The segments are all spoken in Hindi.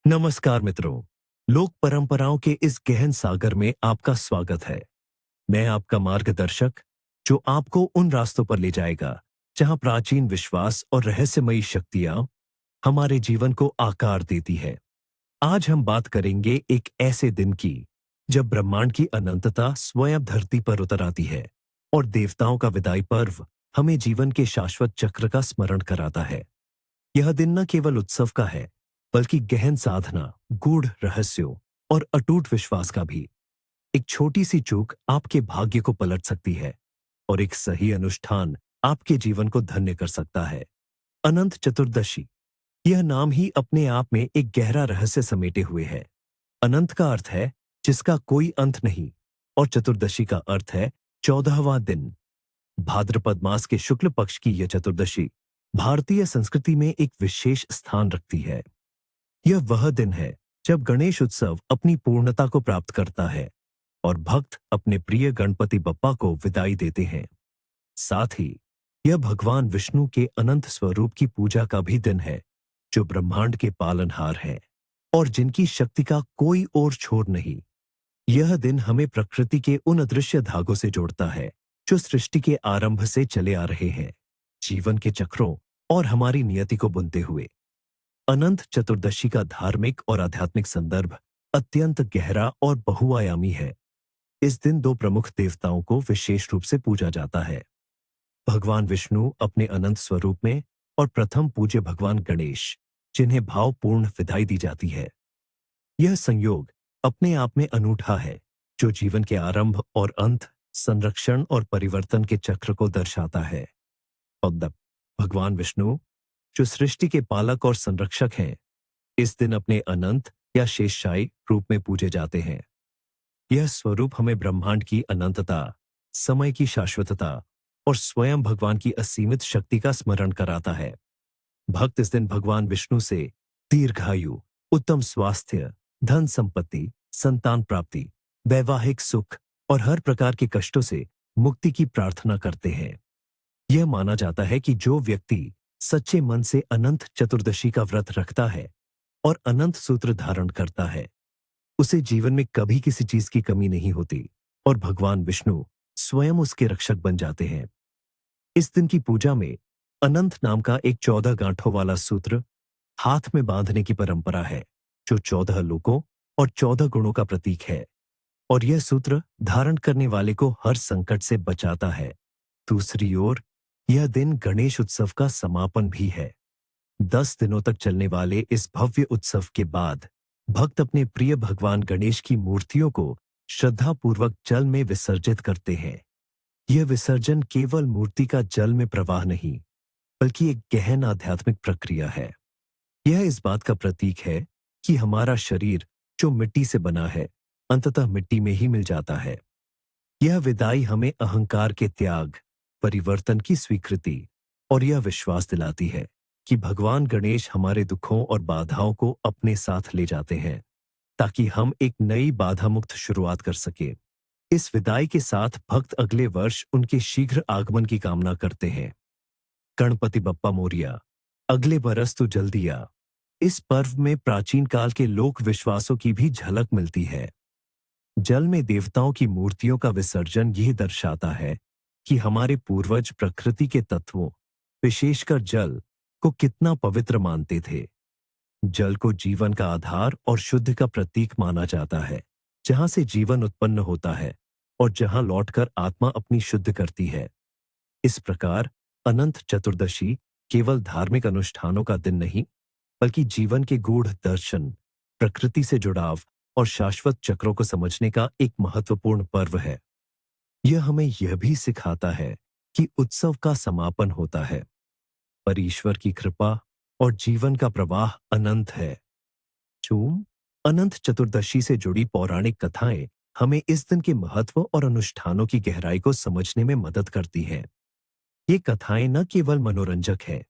नमस्कार मित्रों। लोक परंपराओं के इस गहन सागर में आपका स्वागत है। मैं आपका मार्गदर्शक, जो आपको उन रास्तों पर ले जाएगा जहां प्राचीन विश्वास और रहस्यमयी शक्तियां हमारे जीवन को आकार देती है। आज हम बात करेंगे एक ऐसे दिन की जब ब्रह्मांड की अनंतता स्वयं धरती पर उतर आती है और देवताओं का विदाई पर्व हमें जीवन के शाश्वत चक्र का स्मरण कराता है। यह दिन न केवल उत्सव का है, बल्कि गहन साधना, गूढ़ रहस्यों और अटूट विश्वास का भी। एक छोटी सी चूक आपके भाग्य को पलट सकती है और एक सही अनुष्ठान आपके जीवन को धन्य कर सकता है। अनंत चतुर्दशी, यह नाम ही अपने आप में एक गहरा रहस्य समेटे हुए है। अनंत का अर्थ है जिसका कोई अंत नहीं, और चतुर्दशी का अर्थ है 14वां दिन। भाद्रपद मास के शुक्ल पक्ष की यह चतुर्दशी भारतीय संस्कृति में एक विशेष स्थान रखती है। यह वह दिन है जब गणेश उत्सव अपनी पूर्णता को प्राप्त करता है और भक्त अपने प्रिय गणपति बप्पा को विदाई देते हैं। साथ ही यह भगवान विष्णु के अनंत स्वरूप की पूजा का भी दिन है, जो ब्रह्मांड के पालनहार हैं और जिनकी शक्ति का कोई और छोर नहीं। यह दिन हमें प्रकृति के उन अदृश्य धागों से जोड़ता है जो सृष्टि के आरंभ से चले आ रहे हैं, जीवन के चक्रों और हमारी नियति को बुनते हुए। अनंत चतुर्दशी का धार्मिक और आध्यात्मिक संदर्भ अत्यंत गहरा और बहुआयामी है। इस दिन दो प्रमुख देवताओं को विशेष रूप से पूजा जाता है, भगवान विष्णु अपने अनंत स्वरूप में और प्रथम पूज्य भगवान गणेश, जिन्हें भावपूर्ण विदाई दी जाती है। यह संयोग अपने आप में अनूठा है, जो जीवन के आरंभ और अंत, संरक्षण और परिवर्तन के चक्र को दर्शाता है। और भगवान विष्णु, जो सृष्टि के पालक और संरक्षक हैं, इस दिन अपने अनंत या शेषशायी रूप में पूजे जाते हैं। यह स्वरूप हमें ब्रह्मांड की अनंतता, समय की शाश्वतता और स्वयं भगवान की असीमित शक्ति का स्मरण कराता है। भक्त इस दिन भगवान विष्णु से दीर्घायु, उत्तम स्वास्थ्य, धन संपत्ति, संतान प्राप्ति, वैवाहिक सुख और हर प्रकार के कष्टों से मुक्ति की प्रार्थना करते हैं। यह माना जाता है कि जो व्यक्ति सच्चे मन से अनंत चतुर्दशी का व्रत रखता है और अनंत सूत्र धारण करता है, उसे जीवन में कभी किसी चीज की कमी नहीं होती और भगवान विष्णु स्वयं उसके रक्षक बन जाते हैं। इस दिन की पूजा में अनंत नाम का एक 14 गांठों वाला सूत्र हाथ में बांधने की परंपरा है, जो 14 लोकों और 14 गुणों का प्रतीक है, और यह सूत्र धारण करने वाले को हर संकट से बचाता है। दूसरी ओर यह दिन गणेश उत्सव का समापन भी है। 10 दिनों तक चलने वाले इस भव्य उत्सव के बाद भक्त अपने प्रिय भगवान गणेश की मूर्तियों को श्रद्धापूर्वक जल में विसर्जित करते हैं। यह विसर्जन केवल मूर्ति का जल में प्रवाह नहीं, बल्कि एक गहन आध्यात्मिक प्रक्रिया है। यह इस बात का प्रतीक है कि हमारा शरीर, जो मिट्टी से बना है, अंततः मिट्टी में ही मिल जाता है। यह विदाई हमें अहंकार के त्याग, परिवर्तन की स्वीकृति और यह विश्वास दिलाती है कि भगवान गणेश हमारे दुखों और बाधाओं को अपने साथ ले जाते हैं, ताकि हम एक नई बाधा मुक्त शुरुआत कर सके। इस विदाई के साथ भक्त अगले वर्ष उनके शीघ्र आगमन की कामना करते हैं। गणपति बप्पा मोरिया, अगले बरस तो जल्दी आ। इस पर्व में प्राचीन काल के लोक विश्वासों की भी झलक मिलती है। जल में देवताओं की मूर्तियों का विसर्जन यह दर्शाता है कि हमारे पूर्वज प्रकृति के तत्वों, विशेषकर जल, को कितना पवित्र मानते थे। जल को जीवन का आधार और शुद्ध का प्रतीक माना जाता है, जहां से जीवन उत्पन्न होता है और जहां लौटकर आत्मा अपनी शुद्ध करती है। इस प्रकार अनंत चतुर्दशी केवल धार्मिक अनुष्ठानों का दिन नहीं, बल्कि जीवन के गूढ़ दर्शन, प्रकृति से जुड़ाव और शाश्वत चक्रों को समझने का एक महत्वपूर्ण पर्व है। यह हमें यह भी सिखाता है कि उत्सव का समापन होता है, पर ईश्वर की कृपा और जीवन का प्रवाह अनंत है। चूम अनंत चतुर्दशी से जुड़ी पौराणिक कथाएं हमें इस दिन के महत्व और अनुष्ठानों की गहराई को समझने में मदद करती हैं। ये कथाएं न केवल मनोरंजक हैं,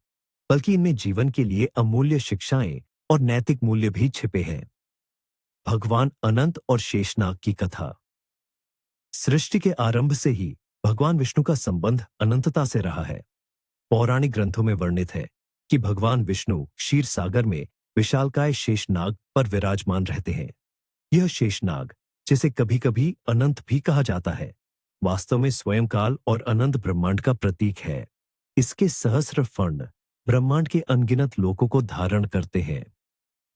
बल्कि इनमें जीवन के लिए अमूल्य शिक्षाएं और नैतिक मूल्य भी छिपे हैं। भगवान अनंत और शेषनाग की कथा। सृष्टि के आरंभ से ही भगवान विष्णु का संबंध अनंतता से रहा है। पौराणिक ग्रंथों में वर्णित है कि भगवान विष्णु क्षीर सागर में विशालकाय शेषनाग पर विराजमान रहते हैं। यह शेषनाग, जिसे कभी कभी अनंत भी कहा जाता है, वास्तव में स्वयं काल और अनंत ब्रह्मांड का प्रतीक है। इसके सहस्र फर्ण ब्रह्मांड के अनगिनत लोकों को धारण करते हैं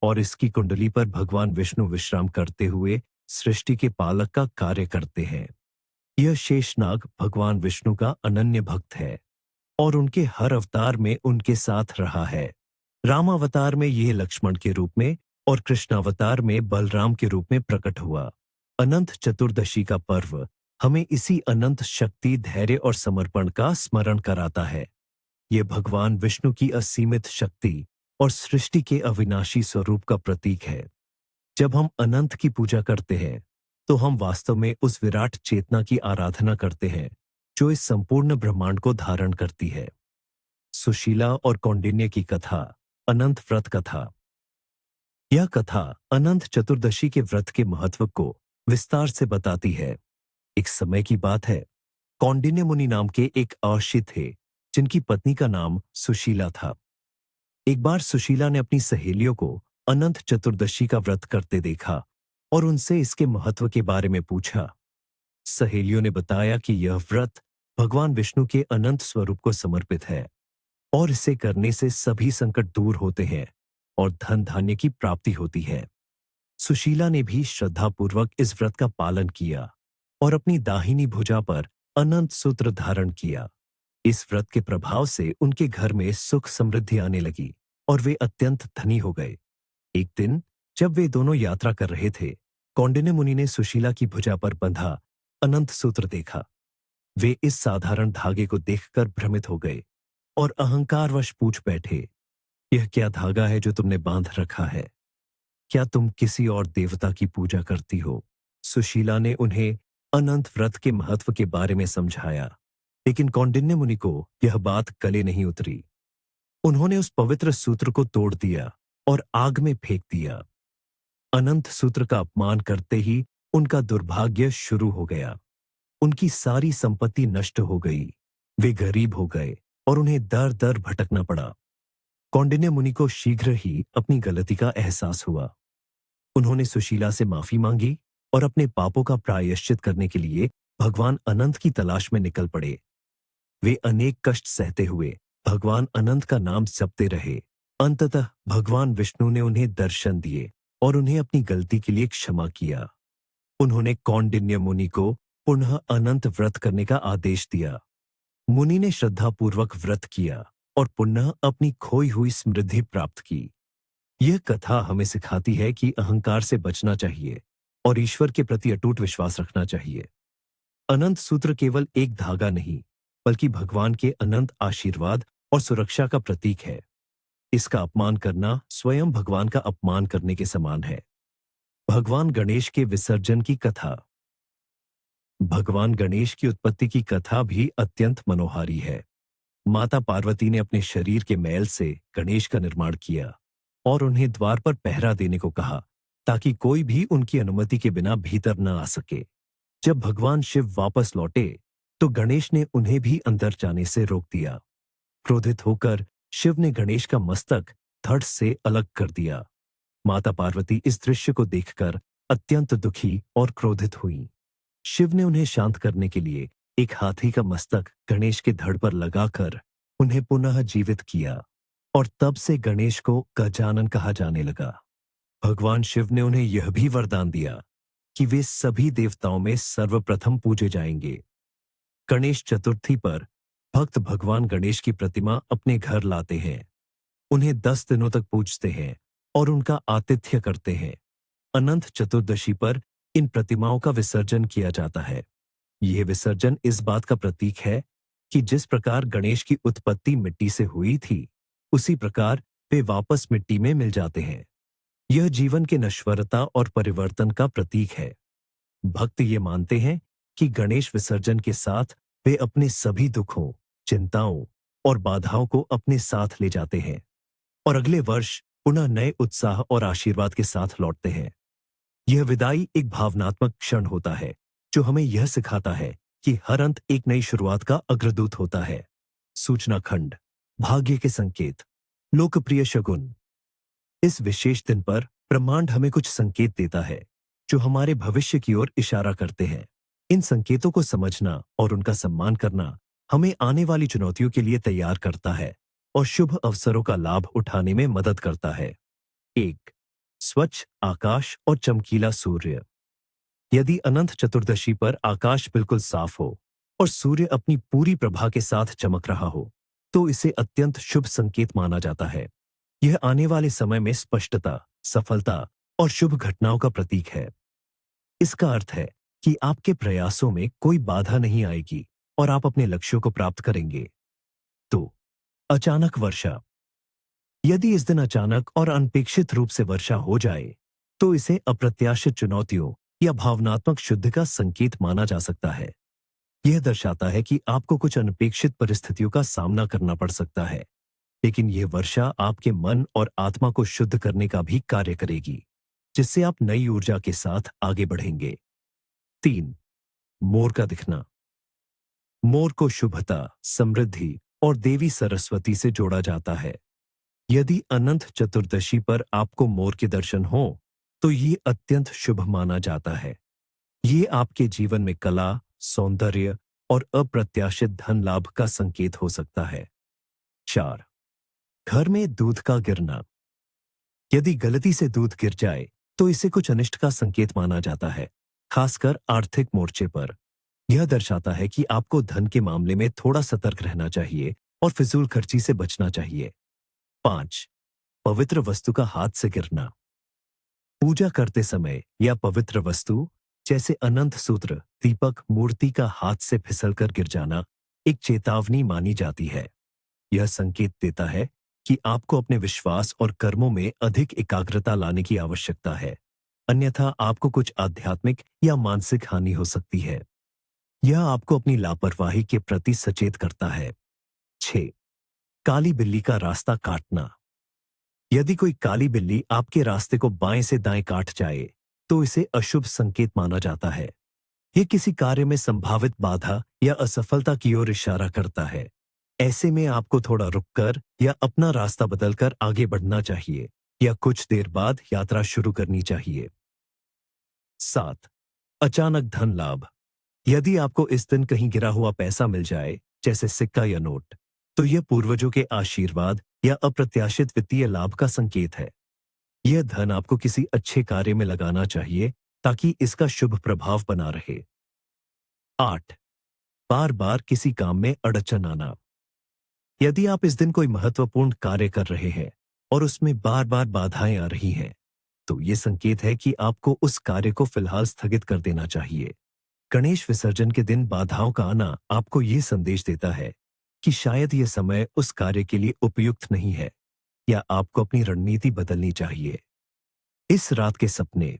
और इसकी कुंडली पर भगवान विष्णु विश्राम करते हुए सृष्टि के पालक का कार्य करते हैं। यह शेषनाग भगवान विष्णु का अनन्य भक्त है और उनके हर अवतार में उनके साथ रहा है। रामावतार में यह लक्ष्मण के रूप में और कृष्णावतार में बलराम के रूप में प्रकट हुआ। अनंत चतुर्दशी का पर्व हमें इसी अनंत शक्ति, धैर्य और समर्पण का स्मरण कराता है। यह भगवान विष्णु की असीमित शक्ति और सृष्टि के अविनाशी स्वरूप का प्रतीक है। जब हम अनंत की पूजा करते हैं तो हम वास्तव में उस विराट चेतना की आराधना करते हैं जो इस संपूर्ण ब्रह्मांड को धारण करती है। सुशीला और कौंडिन्य की कथा, अनंत व्रत कथा। यह कथा अनंत चतुर्दशी के व्रत के महत्व को विस्तार से बताती है। एक समय की बात है, कौंडिन्य मुनि नाम के एक अर्षि थे जिनकी पत्नी का नाम सुशीला था। एक बार सुशीला ने अपनी सहेलियों को अनंत चतुर्दशी का व्रत करते देखा और उनसे इसके महत्व के बारे में पूछा। सहेलियों ने बताया कि यह व्रत भगवान विष्णु के अनंत स्वरूप को समर्पित है और इसे करने से सभी संकट दूर होते हैं और धन धान्य की प्राप्ति होती है। सुशीला ने भी श्रद्धापूर्वक इस व्रत का पालन किया और अपनी दाहिनी भुजा पर अनंत सूत्र धारण किया। इस व्रत के प्रभाव से उनके घर में सुख समृद्धि आने लगी और वे अत्यंत धनी हो गए। एक दिन जब वे दोनों यात्रा कर रहे थे, कौंडिन्य मुनि ने सुशीला की भुजा पर बंधा अनंत सूत्र देखा। वे इस साधारण धागे को देखकर भ्रमित हो गए और अहंकारवश पूछ बैठे, यह क्या धागा है जो तुमने बांध रखा है? क्या तुम किसी और देवता की पूजा करती हो? सुशीला ने उन्हें अनंत व्रत के महत्व के बारे में समझाया, लेकिन कौंडिन्य मुनि को यह बात गले नहीं उतरी। उन्होंने उस पवित्र सूत्र को तोड़ दिया और आग में फेंक दिया। अनंत सूत्र का अपमान करते ही उनका दुर्भाग्य शुरू हो गया। उनकी सारी संपत्ति नष्ट हो गई, वे गरीब हो गए और उन्हें दर दर भटकना पड़ा। कौंडिन्य मुनि को शीघ्र ही अपनी गलती का एहसास हुआ। उन्होंने सुशीला से माफी मांगी और अपने पापों का प्रायश्चित करने के लिए भगवान अनंत की तलाश में निकल पड़े। वे अनेक कष्ट सहते हुए भगवान अनंत का नाम जपते रहे। अंततः भगवान विष्णु ने उन्हें दर्शन दिए और उन्हें अपनी गलती के लिए क्षमा किया। उन्होंने कौंडिन्य मुनि को पुनः अनंत व्रत करने का आदेश दिया। मुनि ने श्रद्धापूर्वक व्रत किया और पुनः अपनी खोई हुई समृद्धि प्राप्त की। यह कथा हमें सिखाती है कि अहंकार से बचना चाहिए और ईश्वर के प्रति अटूट विश्वास रखना चाहिए। अनंत सूत्र केवल एक धागा नहीं, बल्कि भगवान के अनंत आशीर्वाद और सुरक्षा का प्रतीक है। इसका अपमान करना स्वयं भगवान का अपमान करने के समान है। भगवान गणेश के विसर्जन की कथा। भगवान गणेश की उत्पत्ति की कथा भी अत्यंत मनोहारी है। माता पार्वती ने अपने शरीर के मैल से गणेश का निर्माण किया और उन्हें द्वार पर पहरा देने को कहा ताकि कोई भी उनकी अनुमति के बिना भीतर न आ सके। जब भगवान शिव वापस लौटे तो गणेश ने उन्हें भी अंदर जाने से रोक दिया। क्रोधित होकर शिव ने गणेश का मस्तक धड़ से अलग कर दिया। माता पार्वती इस दृश्य को देखकर अत्यंत दुखी और क्रोधित हुई। शिव ने उन्हें शांत करने के लिए एक हाथी का मस्तक गणेश के धड़ पर लगाकर उन्हें पुनः जीवित किया और तब से गणेश को गजानन कहा जाने लगा। भगवान शिव ने उन्हें यह भी वरदान दिया कि वे सभी देवताओं में सर्वप्रथम पूजे जाएंगे। गणेश चतुर्थी पर भक्त भगवान गणेश की प्रतिमा अपने घर लाते हैं, उन्हें 10 दिनों तक पूजते हैं और उनका आतिथ्य करते हैं। अनंत चतुर्दशी पर इन प्रतिमाओं का विसर्जन किया जाता है। यह विसर्जन इस बात का प्रतीक है कि जिस प्रकार गणेश की उत्पत्ति मिट्टी से हुई थी, उसी प्रकार वे वापस मिट्टी में मिल जाते हैं। यह जीवन के नश्वरता और परिवर्तन का प्रतीक है। भक्त ये मानते हैं कि गणेश विसर्जन के साथ वे अपने सभी दुखों, चिंताओं और बाधाओं को अपने साथ ले जाते हैं और अगले वर्ष पुनः नए उत्साह और आशीर्वाद के साथ लौटते हैं। यह विदाई एक भावनात्मक क्षण होता है जो हमें यह सिखाता है कि हर अंत एक नई शुरुआत का अग्रदूत होता है। सूचना खंड, भाग्य के संकेत, लोकप्रिय शगुन। इस विशेष दिन पर ब्रह्मांड हमें कुछ संकेत देता है जो हमारे भविष्य की ओर इशारा करते हैं। इन संकेतों को समझना और उनका सम्मान करना हमें आने वाली चुनौतियों के लिए तैयार करता है और शुभ अवसरों का लाभ उठाने में मदद करता है। एक, स्वच्छ आकाश और चमकीला सूर्य। यदि अनंत चतुर्दशी पर आकाश बिल्कुल साफ हो और सूर्य अपनी पूरी प्रभा के साथ चमक रहा हो, तो इसे अत्यंत शुभ संकेत माना जाता है। यह आने वाले समय में स्पष्टता, सफलता और शुभ घटनाओं का प्रतीक है। इसका अर्थ है कि आपके प्रयासों में कोई बाधा नहीं आएगी और आप अपने लक्ष्यों को प्राप्त करेंगे। तो अचानक वर्षा। यदि इस दिन अचानक और अनपेक्षित रूप से वर्षा हो जाए, तो इसे अप्रत्याशित चुनौतियों या भावनात्मक शुद्ध का संकेत माना जा सकता है। यह दर्शाता है कि आपको कुछ अनपेक्षित परिस्थितियों का सामना करना पड़ सकता है, लेकिन यह वर्षा आपके मन और आत्मा को शुद्ध करने का भी कार्य करेगी, जिससे आप नई ऊर्जा के साथ आगे बढ़ेंगे। 3, मोर का दिखना। मोर को शुभता, समृद्धि और देवी सरस्वती से जोड़ा जाता है। यदि अनंत चतुर्दशी पर आपको मोर के दर्शन हो, तो ये अत्यंत शुभ माना जाता है। ये आपके जीवन में कला, सौंदर्य और अप्रत्याशित धन लाभ का संकेत हो सकता है। 4, घर में दूध का गिरना। यदि गलती से दूध गिर जाए, तो इसे कुछ अनिष्ट का संकेत माना जाता है, खासकर आर्थिक मोर्चे पर। यह दर्शाता है कि आपको धन के मामले में थोड़ा सतर्क रहना चाहिए और फिजूल खर्ची से बचना चाहिए। 5, पवित्र वस्तु का हाथ से गिरना। पूजा करते समय या पवित्र वस्तु जैसे अनंत सूत्र, दीपक, मूर्ति का हाथ से फिसलकर गिर जाना एक चेतावनी मानी जाती है। यह संकेत देता है कि आपको अपने विश्वास और कर्मों में अधिक एकाग्रता लाने की आवश्यकता है, अन्यथा आपको कुछ आध्यात्मिक या मानसिक हानि हो सकती है। यह आपको अपनी लापरवाही के प्रति सचेत करता है। 6, काली बिल्ली का रास्ता काटना। यदि कोई काली बिल्ली आपके रास्ते को बाएं से दाएं काट जाए, तो इसे अशुभ संकेत माना जाता है। यह किसी कार्य में संभावित बाधा या असफलता की ओर इशारा करता है। ऐसे में आपको थोड़ा रुककर या अपना रास्ता बदलकर आगे बढ़ना चाहिए या कुछ देर बाद यात्रा शुरू करनी चाहिए। 7, अचानक धन लाभ। यदि आपको इस दिन कहीं गिरा हुआ पैसा मिल जाए, जैसे सिक्का या नोट, तो यह पूर्वजों के आशीर्वाद या अप्रत्याशित वित्तीय लाभ का संकेत है। यह धन आपको किसी अच्छे कार्य में लगाना चाहिए ताकि इसका शुभ प्रभाव बना रहे। 8, बार बार किसी काम में अड़चन आना। यदि आप इस दिन कोई महत्वपूर्ण कार्य कर रहे हैं और उसमें बार बार बाधाएं आ रही हैं, तो यह संकेत है कि आपको उस कार्य को फिलहाल स्थगित कर देना चाहिए। गणेश विसर्जन के दिन बाधाओं का आना आपको यह संदेश देता है कि शायद यह समय उस कार्य के लिए उपयुक्त नहीं है या आपको अपनी रणनीति बदलनी चाहिए। इस रात के सपने।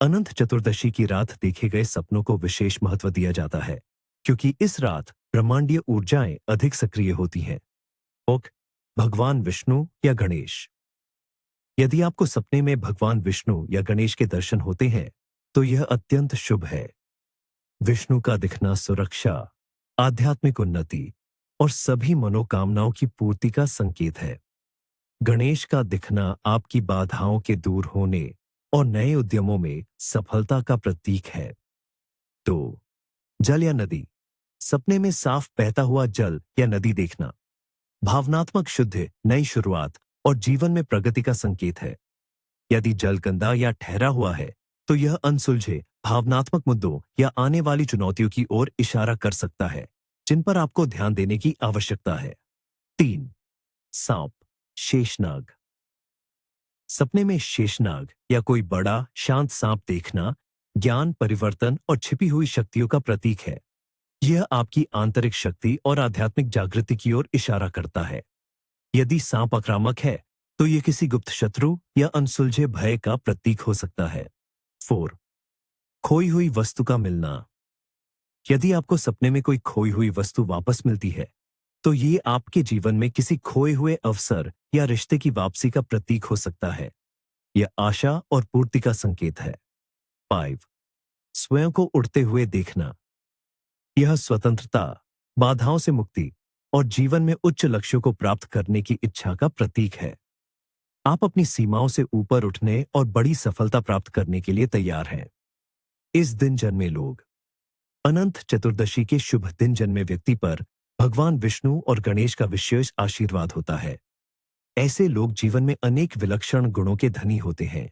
अनंत चतुर्दशी की रात देखे गए सपनों को विशेष महत्व दिया जाता है, क्योंकि इस रात ब्रह्मांडीय ऊर्जाएं अधिक सक्रिय होती हैं। ओक, भगवान विष्णु या गणेश। यदि आपको सपने में भगवान विष्णु या गणेश के दर्शन होते हैं, तो यह अत्यंत शुभ है। विष्णु का दिखना सुरक्षा, आध्यात्मिक उन्नति और सभी मनोकामनाओं की पूर्ति का संकेत है। गणेश का दिखना आपकी बाधाओं के दूर होने और नए उद्यमों में सफलता का प्रतीक है। तो जल या नदी। सपने में साफ बहता हुआ जल या नदी देखना भावनात्मक शुद्ध, नई शुरुआत और जीवन में प्रगति का संकेत है। यदि जल गंदा या ठहरा हुआ है, तो यह अनसुलझे भावनात्मक मुद्दों या आने वाली चुनौतियों की ओर इशारा कर सकता है, जिन पर आपको ध्यान देने की आवश्यकता है। 3, सांप, शेषनाग। सपने में शेषनाग या कोई बड़ा शांत सांप देखना ज्ञान, परिवर्तन और छिपी हुई शक्तियों का प्रतीक है। यह आपकी आंतरिक शक्ति और आध्यात्मिक जागृति की ओर इशारा करता है। यदि सांप आक्रामक है, तो यह किसी गुप्त शत्रु या अनसुलझे भय का प्रतीक हो सकता है। 4, खोई हुई वस्तु का मिलना। यदि आपको सपने में कोई खोई हुई वस्तु वापस मिलती है, तो ये आपके जीवन में किसी खोए हुए अवसर या रिश्ते की वापसी का प्रतीक हो सकता है। यह आशा और पूर्ति का संकेत है। 5, स्वयं को उड़ते हुए देखना। यह स्वतंत्रता, बाधाओं से मुक्ति और जीवन में उच्च लक्ष्यों को प्राप्त करने की इच्छा का प्रतीक है। आप अपनी सीमाओं से ऊपर उठने और बड़ी सफलता प्राप्त करने के लिए तैयार हैं। इस दिन जन्मे लोग। अनंत चतुर्दशी के शुभ दिन जन्मे व्यक्ति पर भगवान विष्णु और गणेश का विशेष आशीर्वाद होता है। ऐसे लोग जीवन में अनेक विलक्षण गुणों के धनी होते हैं।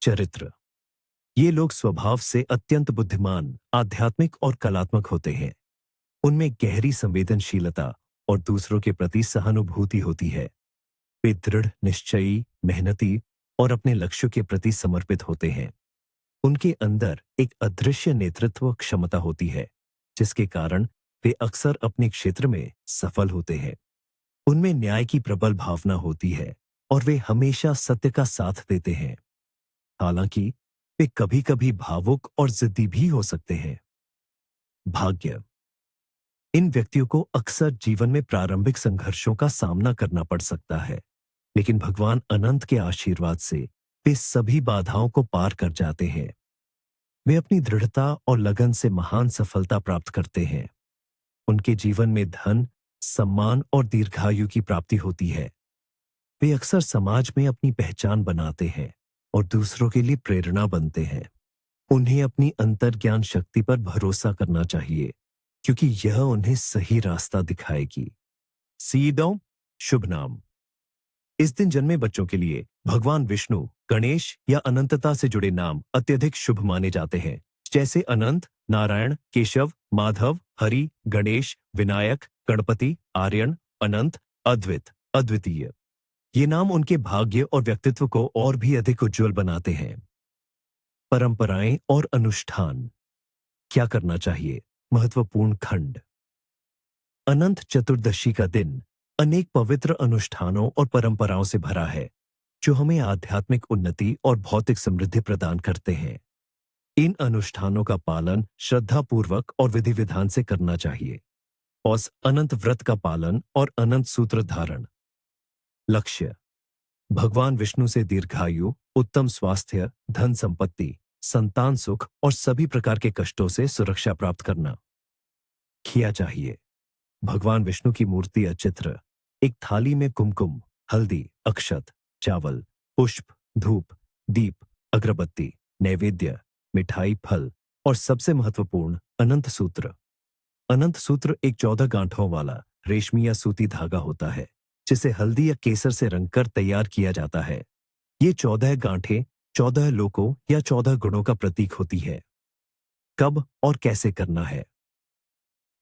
चरित्र। ये लोग स्वभाव से अत्यंत बुद्धिमान, आध्यात्मिक और कलात्मक होते हैं। उनमें गहरी संवेदनशीलता और दूसरों के प्रति सहानुभूति होती है। वे दृढ़ निश्चयी, मेहनती और अपने लक्ष्यों के प्रति समर्पित होते हैं। उनके अंदर एक अदृश्य नेतृत्व क्षमता होती है, जिसके कारण वे अक्सर अपने क्षेत्र में सफल होते हैं। उनमें न्याय की प्रबल भावना होती है और वे हमेशा सत्य का साथ देते हैं। हालांकि वे कभी-कभी भावुक और जिद्दी भी हो सकते हैं। भाग्य। इन व्यक्तियों को अक्सर जीवन में प्रारंभिक संघर्षों का सामना करना पड़ सकता है, लेकिन भगवान अनंत के आशीर्वाद से वे सभी बाधाओं को पार कर जाते हैं। वे अपनी दृढ़ता और लगन से महान सफलता प्राप्त करते हैं। उनके जीवन में धन, सम्मान और दीर्घायु की प्राप्ति होती है। वे अक्सर समाज में अपनी पहचान बनाते हैं और दूसरों के लिए प्रेरणा बनते हैं। उन्हें अपनी अंतर्ज्ञान शक्ति पर भरोसा करना चाहिए, क्योंकि यह उन्हें सही रास्ता दिखाएगी। सीदों, शुभ नाम। इस दिन जन्मे बच्चों के लिए भगवान विष्णु, गणेश या अनंतता से जुड़े नाम अत्यधिक शुभ माने जाते हैं, जैसे अनंत, नारायण, केशव, माधव, हरि, गणेश, विनायक, गणपति, आर्यन, अनंत, अद्वित, अद्वितीय। ये नाम उनके भाग्य और व्यक्तित्व को और भी अधिक उज्जवल बनाते हैं। परंपराएं और अनुष्ठान। क्या करना चाहिए? महत्वपूर्ण खंड। अनंत चतुर्दशी का दिन अनेक पवित्र अनुष्ठानों और परंपराओं से भरा है, जो हमें आध्यात्मिक उन्नति और भौतिक समृद्धि प्रदान करते हैं। इन अनुष्ठानों का पालन श्रद्धापूर्वक और विधि विधान से करना चाहिए। और अनंत व्रत का पालन और अनंत सूत्र धारण। लक्ष्य। भगवान विष्णु से दीर्घायु, उत्तम स्वास्थ्य, धन संपत्ति, संतान सुख और सभी प्रकार के कष्टों से सुरक्षा प्राप्त करना। किया चाहिए। भगवान विष्णु की मूर्ति या चित्र एक थाली में कुमकुम, हल्दी, अक्षत, चावल, पुष्प, धूप, दीप, अगरबत्ती, नैवेद्य, मिठाई, फल और सबसे महत्वपूर्ण अनंत सूत्र। अनंत सूत्र एक 14 गांठों वाला रेशमी या सूती धागा होता है, जिसे हल्दी या केसर से रंगकर तैयार किया जाता है। ये 14 गांठें 14 लोकों या 14 गुणों का प्रतीक होती है। कब और कैसे करना है?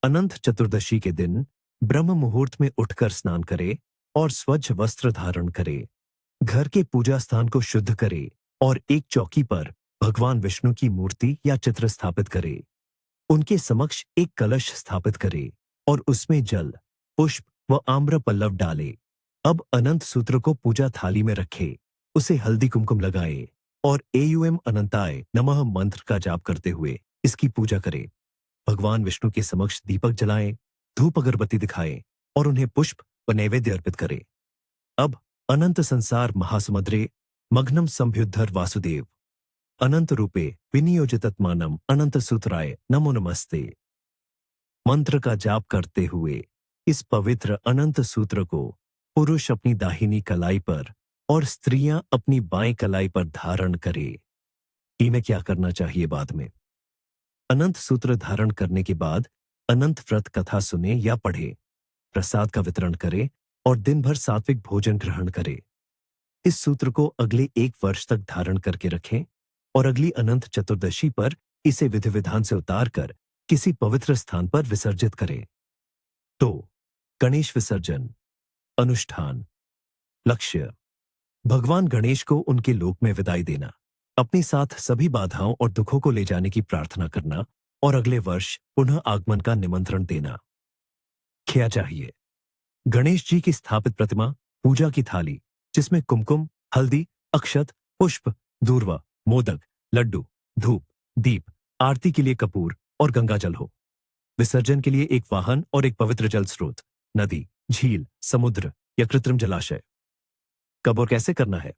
अनंत चतुर्दशी के दिन ब्रह्म मुहूर्त में उठकर स्नान करे और स्वच्छ वस्त्र धारण करे। घर के पूजा स्थान को शुद्ध करे और एक चौकी पर भगवान विष्णु की मूर्ति या चित्र स्थापित करे। उनके समक्ष एक कलश स्थापित करे और उसमें जल, पुष्प व आम्र पल्लव डाले। अब अनंत सूत्र को पूजा थाली में रखे, उसे हल्दी कुमकुम लगाए और एयुएम अनंताय नमः मंत्र का जाप करते हुए इसकी पूजा करे। भगवान विष्णु के समक्ष दीपक जलाएं, धूप अगरबत्ती दिखाएं और उन्हें पुष्प व नैवेद्य अर्पित करें। अब अनंत संसार महासमुद्रे मग्नम संभ्युद्धर वासुदेव अनंत रूपे विनियोजितत्मानम अनंत सूत्राय नमो नमस्ते। मंत्र का जाप करते हुए इस पवित्र अनंत सूत्र को पुरुष अपनी दाहिनी कलाई पर और स्त्रियां अपनी बाएं कलाई पर धारण करें। इन्हें क्या करना चाहिए बाद में? अनंत सूत्र धारण करने के बाद अनंत व्रत कथा सुने या पढ़े, प्रसाद का वितरण करे और दिन भर सात्विक भोजन ग्रहण करे। इस सूत्र को अगले 1 वर्ष तक धारण करके रखें और अगली अनंत चतुर्दशी पर इसे विधि विधान से उतारकर किसी पवित्र स्थान पर विसर्जित करें। तो गणेश विसर्जन। अनुष्ठान। लक्ष्य। भगवान गणेश को उनके लोक में विदाई देना, अपने साथ सभी बाधाओं और दुखों को ले जाने की प्रार्थना करना और अगले वर्ष पुनः आगमन का निमंत्रण देना। क्या चाहिए? गणेश जी की स्थापित प्रतिमा, पूजा की थाली जिसमें कुमकुम, हल्दी, अक्षत, पुष्प, दूर्वा, मोदक, लड्डू, धूप, दीप, आरती के लिए कपूर और गंगाजल हो। विसर्जन के लिए एक वाहन और एक पवित्र जल स्रोत, नदी, झील, समुद्र या कृत्रिम जलाशय। कब और कैसे करना है?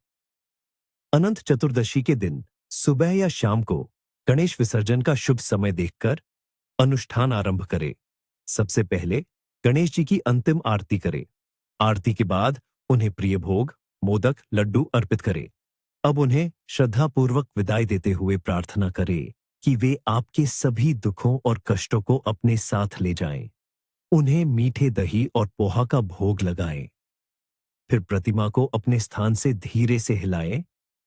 अनंत चतुर्दशी के दिन सुबह या शाम को गणेश विसर्जन का शुभ समय देखकर अनुष्ठान आरंभ करे। सबसे पहले गणेश जी की अंतिम आरती करे। आरती के बाद उन्हें प्रिय भोग, मोदक, लड्डू अर्पित करें। अब उन्हें श्रद्धापूर्वक विदाई देते हुए प्रार्थना करें कि वे आपके सभी दुखों और कष्टों को अपने साथ ले जाएं। उन्हें मीठे दही और पोहा का भोग लगाएं। फिर प्रतिमा को अपने स्थान से धीरे से हिलाएं।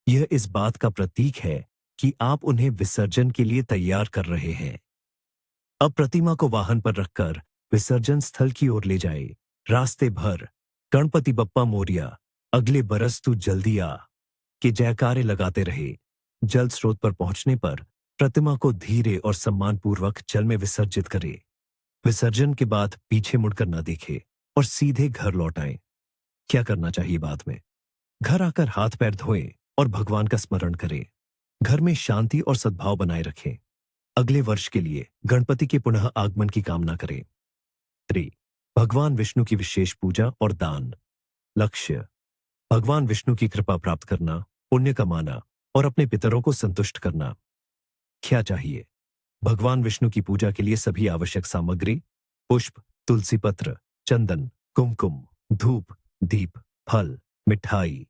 यह इस बात का प्रतीक है कि आप उन्हें विसर्जन के लिए तैयार कर रहे हैं। अब प्रतिमा को वाहन पर रखकर विसर्जन स्थल की ओर ले जाए। रास्ते भर गणपति बप्पा मोरिया, अगले बरस तू जल्दी आ के जयकारे लगाते रहे। जल स्रोत पर पहुंचने पर प्रतिमा को धीरे और सम्मानपूर्वक जल में विसर्जित करें। विसर्जन के बाद पीछे मुड़कर न देखे और सीधे घर लौट आएं। क्या करना चाहिए बाद में? घर आकर हाथ पैर धोएं और भगवान का स्मरण करें। घर में शांति और सद्भाव बनाए रखें। अगले वर्ष के लिए गणपति के पुनः आगमन की कामना करें। 3. भगवान विष्णु की विशेष पूजा और दान। लक्ष्य: भगवान विष्णु की कृपा प्राप्त करना, पुण्य कमाना और अपने पितरों को संतुष्ट करना। क्या चाहिए? भगवान विष्णु की पूजा के लिए सभी आवश्यक सामग्री: पुष्प, तुलसी पत्र, चंदन, कुमकुम, धूप, दीप, फल, मिठाई।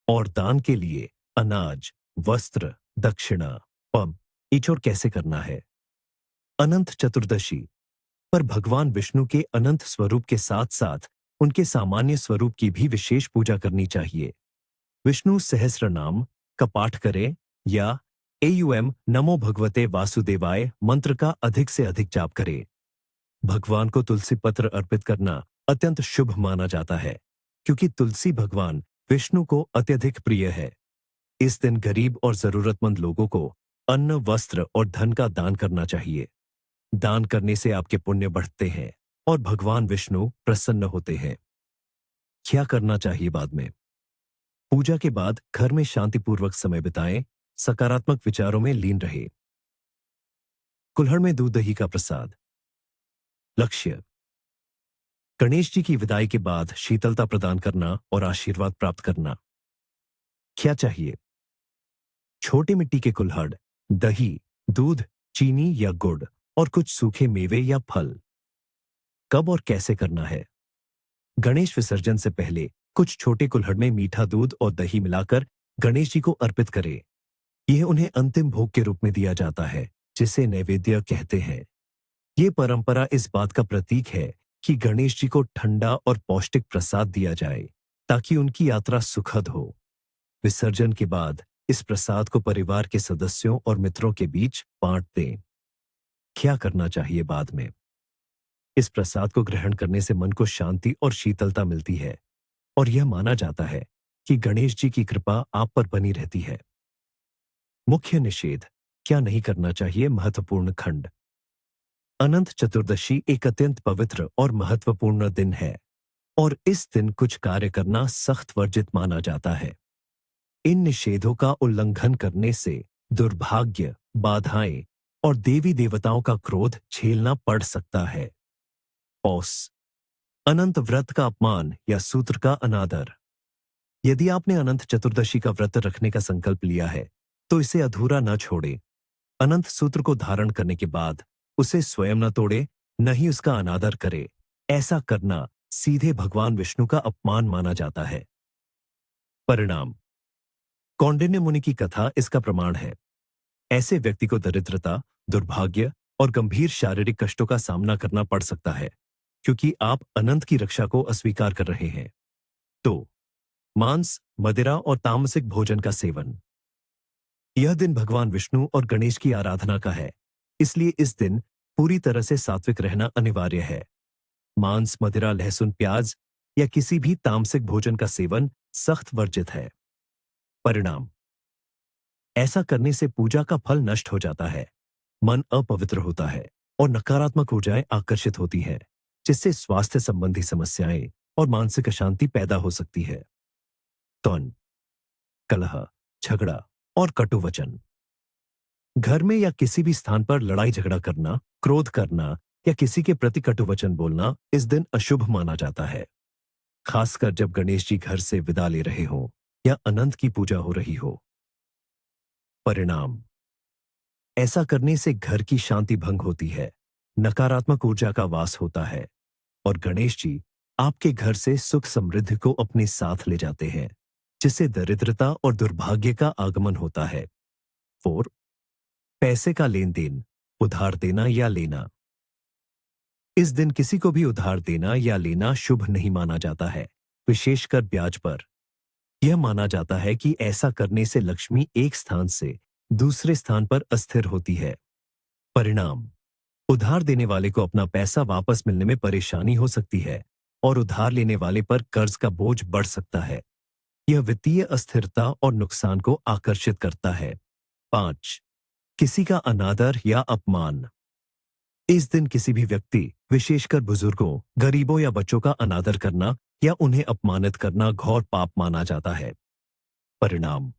और दान के लिए अनाज, वस्त्र, दक्षिणा। ईचोर कैसे करना है? अनंत चतुर्दशी पर भगवान विष्णु के अनंत स्वरूप के साथ साथ उनके सामान्य स्वरूप की भी विशेष पूजा करनी चाहिए। विष्णु सहस्र नाम का पाठ करें या एयुएम नमो भगवते वासुदेवाय मंत्र का अधिक से अधिक जाप करें। भगवान को तुलसी पत्र अर्पित करना अत्यंत शुभ माना जाता है, क्योंकि तुलसी भगवान विष्णु को अत्यधिक प्रिय है। इस दिन गरीब और जरूरतमंद लोगों को अन्न, वस्त्र और धन का दान करना चाहिए। दान करने से आपके पुण्य बढ़ते हैं और भगवान विष्णु प्रसन्न होते हैं। क्या करना चाहिए बाद में? पूजा के बाद घर में शांतिपूर्वक समय बिताएं, सकारात्मक विचारों में लीन रहे। कुल्हड़ में दूध दही का प्रसाद। लक्ष्य: गणेश जी की विदाई के बाद शीतलता प्रदान करना और आशीर्वाद प्राप्त करना। क्या चाहिए? छोटे मिट्टी के कुल्हड़, दही, दूध, चीनी या गुड़ और कुछ सूखे मेवे या फल। कब और कैसे करना है? गणेश विसर्जन से पहले कुछ छोटे कुल्हड़ में मीठा दूध और दही मिलाकर गणेश जी को अर्पित करें। यह उन्हें अंतिम भोग के रूप में दिया जाता है, जिसे नैवेद्य कहते हैं। ये परंपरा इस बात का प्रतीक है कि गणेश जी को ठंडा और पौष्टिक प्रसाद दिया जाए ताकि उनकी यात्रा सुखद हो। विसर्जन के बाद इस प्रसाद को परिवार के सदस्यों और मित्रों के बीच बांट दें। क्या करना चाहिए बाद में? इस प्रसाद को ग्रहण करने से मन को शांति और शीतलता मिलती है और यह माना जाता है कि गणेश जी की कृपा आप पर बनी रहती है। मुख्य निषेध: क्या नहीं करना चाहिए? महत्वपूर्ण खंड। अनंत चतुर्दशी एक अत्यंत पवित्र और महत्वपूर्ण दिन है और इस दिन कुछ कार्य करना सख्त वर्जित माना जाता है। इन निषेधों का उल्लंघन करने से दुर्भाग्य, बाधाएं और देवी देवताओं का क्रोध झेलना पड़ सकता है। औस: अनंत व्रत का अपमान या सूत्र का अनादर। यदि आपने अनंत चतुर्दशी का व्रत रखने का संकल्प लिया है तो इसे अधूरा न छोड़े। अनंत सूत्र को धारण करने के बाद उसे स्वयं न तोड़े, न ही उसका अनादर करे। ऐसा करना सीधे भगवान विष्णु का अपमान माना जाता है। परिणाम: कौंडिन्य मुनि की कथा इसका प्रमाण है। ऐसे व्यक्ति को दरिद्रता, दुर्भाग्य और गंभीर शारीरिक कष्टों का सामना करना पड़ सकता है, क्योंकि आप अनंत की रक्षा को अस्वीकार कर रहे हैं। तो मांस, मदिरा और तामसिक भोजन का सेवन। यह दिन भगवान विष्णु और गणेश की आराधना का है, इसलिए इस दिन पूरी तरह से सात्विक रहना अनिवार्य है। मांस, मदिरा, लहसुन, प्याज या किसी भी तामसिक भोजन का सेवन सख्त वर्जित है। परिणाम: ऐसा करने से पूजा का फल नष्ट हो जाता है, मन अपवित्र होता है और नकारात्मक ऊर्जाएं आकर्षित होती हैं, जिससे स्वास्थ्य संबंधी समस्याएं और मानसिक अशांति पैदा हो सकती है। तौन, कलह, झगड़ा और कटु वचन। घर में या किसी भी स्थान पर लड़ाई झगड़ा करना, क्रोध करना या किसी के प्रति कटु वचन बोलना इस दिन अशुभ माना जाता है, खासकर जब गणेश जी घर से विदा ले रहे हों या अनंत की पूजा हो रही हो। परिणाम: ऐसा करने से घर की शांति भंग होती है, नकारात्मक ऊर्जा का वास होता है और गणेश जी आपके घर से सुख समृद्धि को अपने साथ ले जाते हैं। जिससे दरिद्रता और दुर्भाग्य का आगमन होता है। 4. पैसे का लेन देन, उधार देना या लेना। इस दिन किसी को भी उधार देना या लेना शुभ नहीं माना जाता है, विशेषकर ब्याज पर। यह माना जाता है कि ऐसा करने से लक्ष्मी एक स्थान से दूसरे स्थान पर अस्थिर होती है। परिणाम: उधार देने वाले को अपना पैसा वापस मिलने में परेशानी हो सकती है और उधार लेने वाले पर कर्ज का बोझ बढ़ सकता है। यह वित्तीय अस्थिरता और नुकसान को आकर्षित करता है। 5. किसी का अनादर या अपमान। इस दिन किसी भी व्यक्ति, विशेषकर बुजुर्गों, गरीबों या बच्चों का अनादर करना या उन्हें अपमानित करना घोर पाप माना जाता है। परिणाम: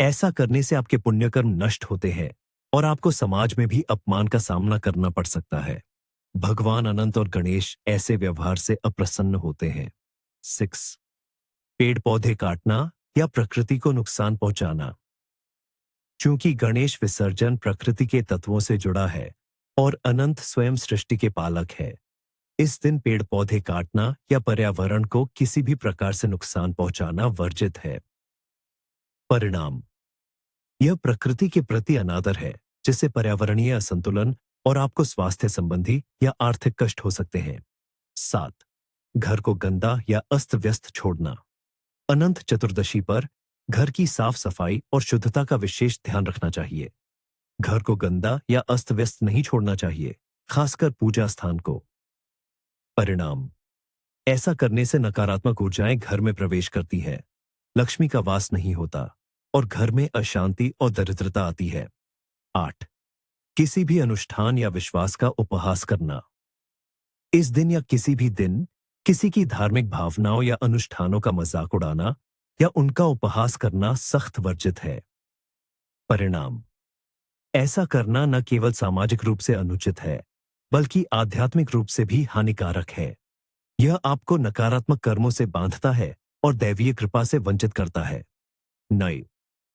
ऐसा करने से आपके पुण्यकर्म नष्ट होते हैं और आपको समाज में भी अपमान का सामना करना पड़ सकता है। भगवान अनंत और गणेश ऐसे व्यवहार से अप्रसन्न होते हैं। 6. पेड़ पौधे काटना या प्रकृति को नुकसान पहुंचाना। चूंकि गणेश विसर्जन प्रकृति के तत्वों से जुड़ा है और अनंत स्वयं सृष्टि के पालक है, इस दिन पेड़ पौधे काटना या पर्यावरण को किसी भी प्रकार से नुकसान पहुंचाना वर्जित है। परिणाम: यह प्रकृति के प्रति अनादर है, जिससे पर्यावरणीय असंतुलन और आपको स्वास्थ्य संबंधी या आर्थिक कष्ट हो सकते हैं। 7. घर को गंदा या अस्त व्यस्त छोड़ना। अनंत चतुर्दशी पर घर की साफ सफाई और शुद्धता का विशेष ध्यान रखना चाहिए। घर को गंदा या अस्त व्यस्त नहीं छोड़ना चाहिए, खासकर पूजा स्थान को। परिणाम: ऐसा करने से नकारात्मक ऊर्जाएं घर में प्रवेश करती है, लक्ष्मी का वास नहीं होता और घर में अशांति और दरिद्रता आती है। 8. किसी भी अनुष्ठान या विश्वास का उपहास करना। इस दिन या किसी भी दिन किसी की धार्मिक भावनाओं या अनुष्ठानों का मजाक उड़ाना या उनका उपहास करना सख्त वर्जित है। परिणाम: ऐसा करना न केवल सामाजिक रूप से अनुचित है, बल्कि आध्यात्मिक रूप से भी हानिकारक है। यह आपको नकारात्मक कर्मों से बांधता है और दैवीय कृपा से वंचित करता है। 9.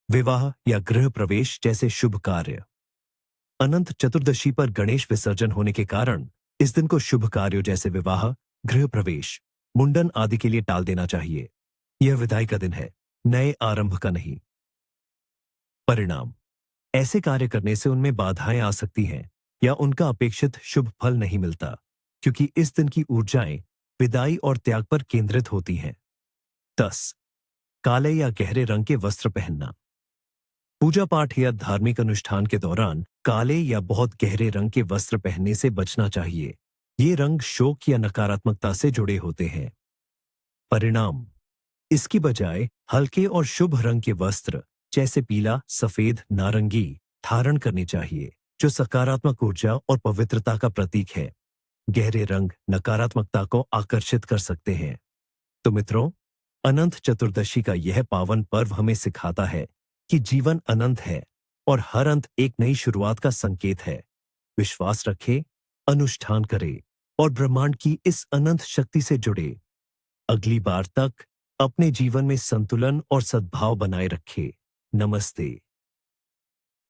विवाह या गृह प्रवेश जैसे शुभ कार्य। अनंत चतुर्दशी पर गणेश विसर्जन होने के कारण इस दिन को शुभ कार्यों जैसे विवाह, गृह प्रवेश, मुंडन आदि के लिए टाल देना चाहिए। यह विदाई का दिन है, नए आरंभ का नहीं। परिणाम: ऐसे कार्य करने से उनमें बाधाएं आ सकती हैं या उनका अपेक्षित शुभ फल नहीं मिलता, क्योंकि इस दिन की ऊर्जाएं विदाई और त्याग पर केंद्रित होती हैं। 10. काले या गहरे रंग के वस्त्र पहनना। पूजा पाठ या धार्मिक अनुष्ठान के दौरान काले या बहुत गहरे रंग के वस्त्र पहनने से बचना चाहिए। ये रंग शोक या नकारात्मकता से जुड़े होते हैं। परिणाम: इसकी बजाय हल्के और शुभ रंग के वस्त्र जैसे पीला, सफेद, नारंगी धारण करने चाहिए, जो सकारात्मक ऊर्जा और पवित्रता का प्रतीक है। गहरे रंग नकारात्मकता को आकर्षित कर सकते हैं। तो मित्रों, अनंत चतुर्दशी का यह पावन पर्व हमें सिखाता है कि जीवन अनंत है और हर अंत एक नई शुरुआत का संकेत है। विश्वास रखें, अनुष्ठान करें और ब्रह्मांड की इस अनंत शक्ति से जुड़े। अगली बार तक अपने जीवन में संतुलन और सद्भाव बनाए रखें। नमस्ते।